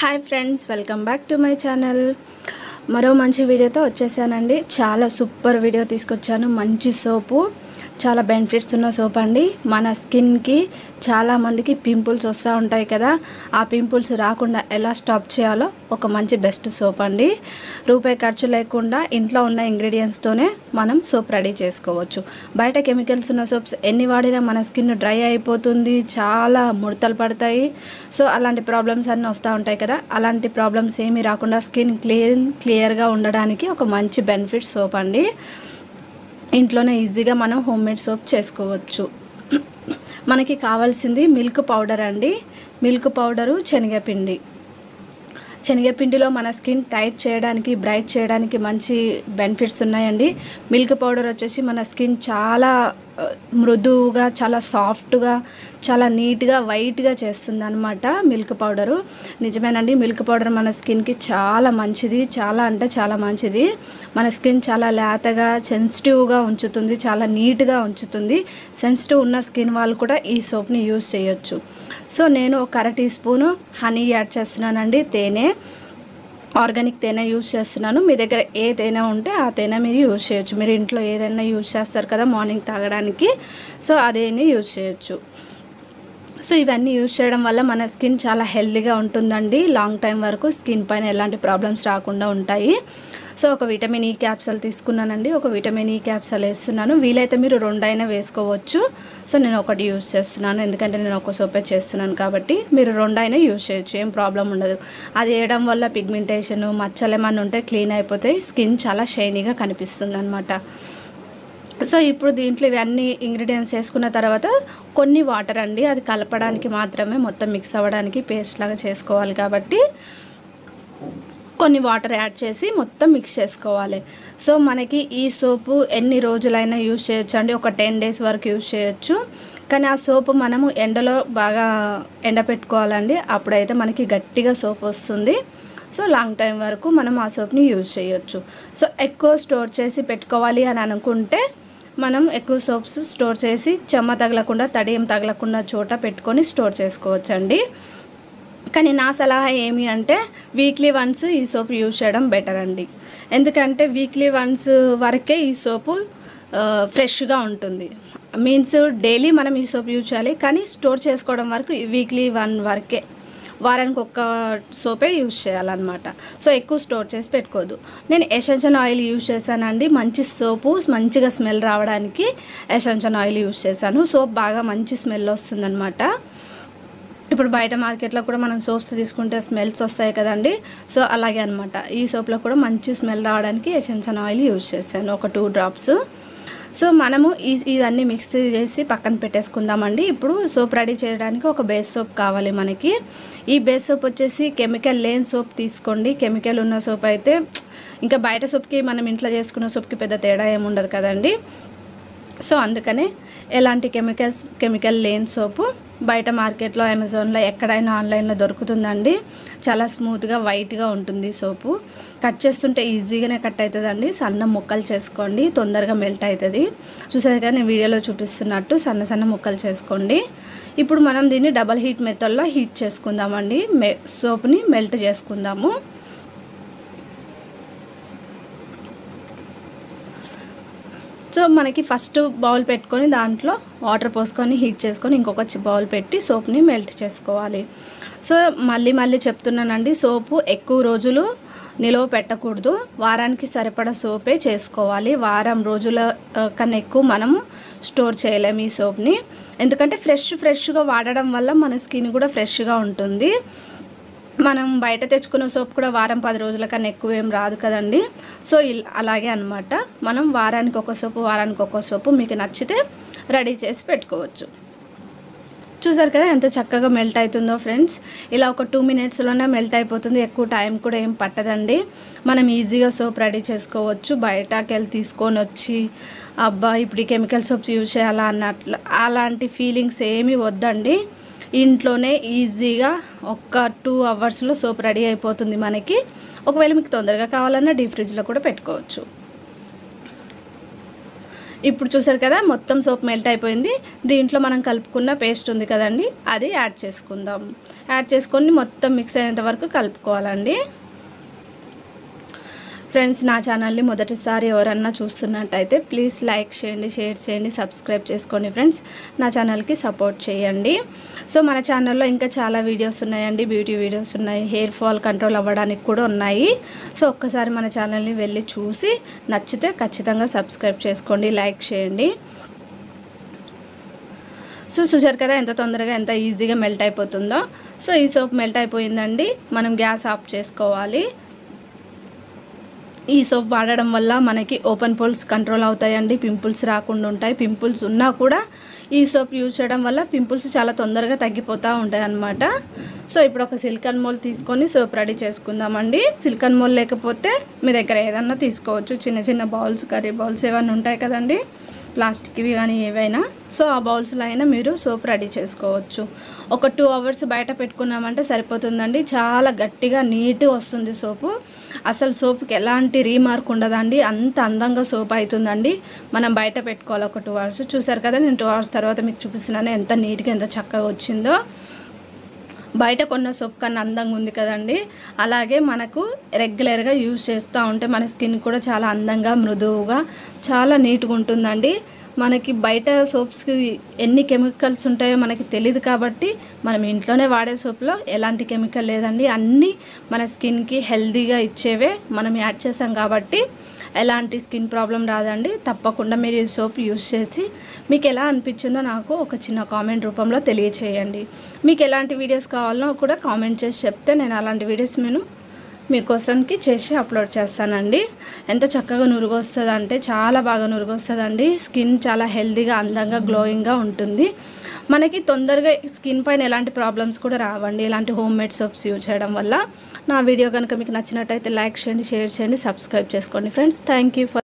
Hi friends, welcome back to my channel. మరో మంచి వీడియోతో వచ్చేసానండి. చాలా సూపర్ వీడియో తీసుకొచ్చాను. మంచి సోపు, చాలా బెనిఫిట్స్ ఉన్న సోప్ అండి. మన స్కిన్కి చాలామందికి పింపుల్స్ వస్తూ ఉంటాయి కదా, ఆ పింపుల్స్ రాకుండా ఎలా స్టాప్ చేయాలో ఒక మంచి బెస్ట్ సోప్ అండి. రూపాయి ఖర్చు లేకుండా ఇంట్లో ఉన్న ఇంగ్రీడియంట్స్తోనే మనం సోప్ రెడీ చేసుకోవచ్చు. బయట కెమికల్స్ ఉన్న సోప్స్ ఎన్ని వాడినా మన స్కిన్ డ్రై అయిపోతుంది, చాలా ముడతలు పడతాయి. సో అలాంటి ప్రాబ్లమ్స్ అన్నీ వస్తూ ఉంటాయి కదా, అలాంటి ప్రాబ్లమ్స్ ఏమీ రాకుండా స్కిన్ క్లియర్గా ఉండడానికి ఒక మంచి బెనిఫిట్ సోప్ అండి. ఇంట్లోనే ఈజీగా మనం హోమ్ మేడ్ సోప్ చేసుకోవచ్చు. మనకి కావాల్సింది మిల్క్ పౌడర్ అండి. మిల్క్ పౌడరు, శనగపిండిలో మన స్కిన్ టైట్ చేయడానికి, బ్రైట్ చేయడానికి మంచి బెనిఫిట్స్ ఉన్నాయండి. మిల్క్ పౌడర్ వచ్చేసి మన స్కిన్ చాలా మృదువుగా, చాలా సాఫ్ట్గా, చాలా నీట్గా, వైట్గా చేస్తుంది అనమాట మిల్క్ పౌడరు. నిజమేనండి, మిల్క్ పౌడర్ మన స్కిన్కి చాలా మంచిది. చాలా అంటే చాలా మంచిది. మన స్కిన్ చాలా లేతగా, సెన్సిటివ్గా ఉంచుతుంది, చాలా నీట్గా ఉంచుతుంది. సెన్సిటివ్ ఉన్న స్కిన్ వాళ్ళు కూడా ఈ సోప్ని యూజ్ చేయొచ్చు. సో నేను ఒక అర టీ స్పూను హనీ యాడ్ చేస్తున్నానండి. తేనె, ఆర్గానిక్ తేనె యూజ్ చేస్తున్నాను. మీ దగ్గర ఏ తేనె ఉంటే ఆ తేనె మీరు యూజ్ చేయొచ్చు. మీరు ఇంట్లో ఏదైనా యూజ్ చేస్తారు కదా మార్నింగ్ తాగడానికి, సో అదేని యూజ్ చేయొచ్చు. సో ఇవన్నీ యూజ్ చేయడం వల్ల మన స్కిన్ చాలా హెల్తీగా ఉంటుందండి. లాంగ్ టైం వరకు స్కిన్ పైన ఎలాంటి ప్రాబ్లమ్స్ రాకుండా ఉంటాయి. సో ఒక విటమిన్ ఈ క్యాప్సూల్ తీసుకున్నానండి. ఒక విటమిన్ ఈ క్యాప్సూల్ వేస్తున్నాను. వీలైతే మీరు 2 అయినా వేసుకోవచ్చు. సో నేను ఒకటి యూజ్ చేస్తున్నాను, ఎందుకంటే నేను ఒక సోపే చేస్తున్నాను కాబట్టి. మీరు 2 అయినా యూజ్ చేయొచ్చు, ఏం ప్రాబ్లం ఉండదు. అది వేయడం వల్ల పిగ్మెంటేషన్, మచ్చలు ఏమన్నా ఉంటే క్లీన్ అయిపోతాయి. స్కిన్ చాలా షైనీగా కనిపిస్తుంది అనమాట. సో ఇప్పుడు దీంట్లో ఇవన్నీ ఇంగ్రీడియంట్స్ వేసుకున్న తర్వాత కొన్ని వాటర్ అండి, అది కలపడానికి మాత్రమే, మొత్తం మిక్స్ అవ్వడానికి పేస్ట్ లాగా చేసుకోవాలి కాబట్టి కొన్ని వాటర్ యాడ్ చేసి మొత్తం మిక్స్ చేసుకోవాలి. సో మనకి ఈ సోపు ఎన్ని రోజులైనా యూజ్ చేయొచ్చు అండి. ఒక 10 డేస్ వరకు యూజ్ చేయొచ్చు. కానీ ఆ సోపు మనము ఎండలో బాగా ఎండపెట్టుకోవాలండి. అప్పుడైతే మనకి గట్టిగా సోప్ వస్తుంది. సో లాంగ్ టైం వరకు మనం ఆ సోప్ని యూజ్ చేయొచ్చు. సో ఎక్కువ స్టోర్ చేసి పెట్టుకోవాలి అని అనుకుంటే మనం ఎక్కువ సోప్స్ స్టోర్ చేసి చెమ్మ తగలకుండా, తడియం తగలకుండా చోట పెట్టుకొని స్టోర్ చేసుకోవచ్చండి. కానీ నా సలహా ఏమి అంటే వీక్లీ వన్స్ ఈ సోప్ యూజ్ చేయడం బెటర్ అండి. ఎందుకంటే వీక్లీ వన్స్ వరకే ఈ సోపు ఫ్రెష్గా ఉంటుంది. మీన్స్ డైలీ మనం ఈ సోప్ యూజ్ చేయాలి, కానీ స్టోర్ చేసుకోవడం వరకు వీక్లీ 1 వరకే, వారానికి ఒక్క సోపే యూజ్ చేయాలన్నమాట. సో ఎక్కువ స్టోర్ చేసి పెట్టుకోవద్దు. నేను ఎసెన్షియల్ ఆయిల్ యూజ్ చేశానండి. మంచి సోపు మంచిగా స్మెల్ రావడానికి ఎసెన్షియల్ ఆయిల్ యూజ్ చేశాను. సోప్ బాగా మంచి స్మెల్ వస్తుందన్నమాట. ఇప్పుడు బయట మార్కెట్లో కూడా మనం సోప్స్ తీసుకుంటే స్మెల్స్ వస్తాయి కదండి. సో అలాగే అనమాట, ఈ సోప్లో కూడా మంచి స్మెల్ రావడానికి ఎసెన్షియల్ ఆయిల్ యూజ్ చేశాను, ఒక 2 డ్రాప్స్. సో మనము ఇవన్నీ మిక్స్ చేసి పక్కన పెట్టేసుకుందామండి. ఇప్పుడు సోప్ రెడీ చేయడానికి ఒక బేస్ సోప్ కావాలి మనకి. ఈ బేస్ సోప్ వచ్చేసి కెమికల్ లేని సోప్ తీసుకోండి. కెమికల్ ఉన్న సోప్ అయితే ఇంకా బయట సోప్కి మనం ఇంట్లో చేసుకున్న సోప్కి పెద్ద తేడా ఏముండదు కదండి. సో అందుకనే ఎలాంటి కెమికల్ లేని సోపు బయట మార్కెట్లో, అమెజాన్లో, ఎక్కడైనా ఆన్లైన్లో దొరుకుతుందండి. చాలా స్మూత్గా, వైట్గా ఉంటుంది సోపు. కట్ చేస్తుంటే ఈజీగానే కట్ అవుతుందండి. సన్న ముక్కలు చేసుకోండి, తొందరగా మెల్ట్ అవుతుంది. చూసారు కదా నేను వీడియోలో చూపిస్తున్నట్టు సన్న సన్న ముక్కలు చేసుకోండి. ఇప్పుడు మనం దీన్ని డబల్ హీట్ మెథడ్లో హీట్ చేసుకుందామండి. సోప్ని మెల్ట్ చేసుకుందాము. సో మనకి ఫస్ట్ బౌల్ పెట్టుకొని దాంట్లో వాటర్ పోసుకొని హీట్ చేసుకొని ఇంకొక బౌల్ పెట్టి సోప్ని మెల్ట్ చేసుకోవాలి. సో మళ్ళీ చెప్తున్నానండి, సోపు ఎక్కువ రోజులు నిలవ పెట్టకూడదు. వారానికి సరిపడా సోపే చేసుకోవాలి. వారం రోజుల కన్నా ఎక్కువ మనము స్టోర్ చేయలేము ఈ సోప్ని. ఎందుకంటే ఫ్రెష్గా వాడడం వల్ల మన స్కిన్ కూడా ఫ్రెష్గా ఉంటుంది. మనం బయట తెచ్చుకున్న సోప్ కూడా వారం 10 రోజుల కన్నా ఎక్కువ ఏం రాదు కదండి. సో అలాగే అనమాట, మనం వారానికి ఒక సోపు మీకు నచ్చితే రెడీ చేసి పెట్టుకోవచ్చు. చూసారు కదా ఎంత చక్కగా మెల్ట్ అవుతుందో ఫ్రెండ్స్. ఇలా ఒక 2 మినిట్స్లోనే మెల్ట్ అయిపోతుంది. ఎక్కువ టైం కూడా ఏం పట్టదండి. మనం ఈజీగా సోప్ రెడీ చేసుకోవచ్చు. బయటకి వెళ్ళి తీసుకొని వచ్చి అబ్బా ఇప్పుడు ఈ కెమికల్ సోప్స్ యూజ్ చేయాలా అన్నట్లు అలాంటి ఫీలింగ్స్ ఏమీ వద్దండి. ఇంట్లోనే ఈజీగా ఒక 2 అవర్స్లో సోప్ రెడీ అయిపోతుంది మనకి. ఒకవేళ మీకు తొందరగా కావాలన్నా డీప్ ఫ్రిడ్జ్లో కూడా పెట్టుకోవచ్చు. ఇప్పుడు చూసారు కదా మొత్తం సోప్ మెల్ట్ అయిపోయింది. దీంట్లో మనం కలుపుకున్న పేస్ట్ ఉంది కదండి, అది యాడ్ చేసుకుందాం. యాడ్ చేసుకొని మొత్తం మిక్స్ అయ్యేంత వరకు కలుపుకోవాలండి. ఫ్రెండ్స్, నా ఛానల్ని మొదటిసారి ఎవరన్నా చూస్తున్నట్టయితే ప్లీజ్ లైక్ చేయండి, షేర్ చేయండి, సబ్స్క్రైబ్ చేసుకోండి ఫ్రెండ్స్. నా ఛానల్కి సపోర్ట్ చేయండి. సో మన ఛానల్లో ఇంకా చాలా వీడియోస్ ఉన్నాయండి, బ్యూటీ వీడియోస్ ఉన్నాయి, హెయిర్ ఫాల్ కంట్రోల్ అవ్వడానికి కూడా ఉన్నాయి. సో ఒక్కసారి మన ఛానల్ని వెళ్ళి చూసి నచ్చితే ఖచ్చితంగా సబ్స్క్రైబ్ చేసుకోండి, లైక్ చేయండి. సో చూసారు కదా ఎంత తొందరగా ఎంత ఈజీగా మెల్ట్ అయిపోతుందో. సో ఈ సోప్ మెల్ట్ అయిపోయిందండి. మనం గ్యాస్ ఆఫ్ చేసుకోవాలి. ఈ సోప్ వాడడం వల్ల మనకి ఓపెన్ పోల్స్ కంట్రోల్ అవుతాయండి, పింపుల్స్ రాకుండా ఉంటాయి. పింపుల్స్ ఉన్నా కూడా ఈ సోప్ యూజ్ చేయడం వల్ల పింపుల్స్ చాలా తొందరగా తగ్గిపోతూ ఉంటాయి అన్నమాట. సో ఇప్పుడు ఒక సిలికాన్ మోల్ తీసుకొని సోప్ రెడీ చేసుకుందామండి. సిలికాన్ మోల్ లేకపోతే మీ దగ్గర ఏదన్నా తీసుకోవచ్చు, చిన్న చిన్న బౌల్స్, కర్రీ బౌల్స్ ఏమైనా ఉంటాయి కదండి, ప్లాస్టిక్వి కానీ ఏవైనా. సో ఆ బౌల్స్లో అయినా మీరు సోప్ రెడీ చేసుకోవచ్చు. ఒక 2 అవర్స్ బయట పెట్టుకున్నామంటే సరిపోతుందండి. చాలా గట్టిగా నీట్గా వస్తుంది సోపు. అసలు సోప్కి ఎలాంటి రీమార్క్ ఉండదండి, అంత అందంగా సోప్ అవుతుందండి. మనం బయట పెట్టుకోవాలి ఒక 2 అవర్స్. చూసారు కదా, నేను 2 అవర్స్ తర్వాత మీకు చూపిస్తున్నాను ఎంత నీట్గా ఎంత చక్కగా వచ్చిందో. బయట కొన్న సోప్ కన్నా అందంగా ఉంది కదండి. అలాగే మనకు రెగ్యులర్గా యూజ్ చేస్తూ ఉంటే మన స్కిన్ కూడా చాలా అందంగా, మృదువుగా, చాలా నీట్గా ఉంటుందండి. మనకి బయట సోప్స్కి ఎన్ని కెమికల్స్ ఉంటాయో మనకి తెలియదు కాబట్టి మనం ఇంట్లోనే వాడే సోప్లో ఎలాంటి కెమికల్ లేదండి. అన్నీ మన స్కిన్కి హెల్తీగా ఇచ్చేవే మనం యాడ్ చేసాం కాబట్టి ఎలాంటి స్కిన్ ప్రాబ్లం రాదండి. తప్పకుండా మీరు ఈ సోప్ యూజ్ చేసి మీకు ఎలా అనిపించిందో నాకు ఒక చిన్న కామెంట్ రూపంలో తెలియచేయండి. మీకు ఎలాంటి వీడియోస్ కావాలనో కూడా కామెంట్ చేసి చెప్తే నేను అలాంటి వీడియోస్ మీకోసంకి చేసి అప్లోడ్ చేస్తానండి. ఎంత చక్కగా నురుగు వస్తుంది అంటే చాలా బాగా నురుగు వస్తుందండి. స్కిన్ చాలా హెల్తీగా, అందంగా, గ్లోయింగ్గా ఉంటుంది. మనకి తొందరగా స్కిన్ పైన ఎలాంటి ప్రాబ్లమ్స్ కూడా రావండి ఇలాంటి హోమ్ మేడ్ సోప్స్ యూజ్ చేయడం వల్ల. నా వీడియో కనుక మీకు నచ్చినట్టయితే లైక్ చేయండి, షేర్ చేయండి, సబ్స్క్రైబ్ చేసుకోండి ఫ్రెండ్స్. Thank you for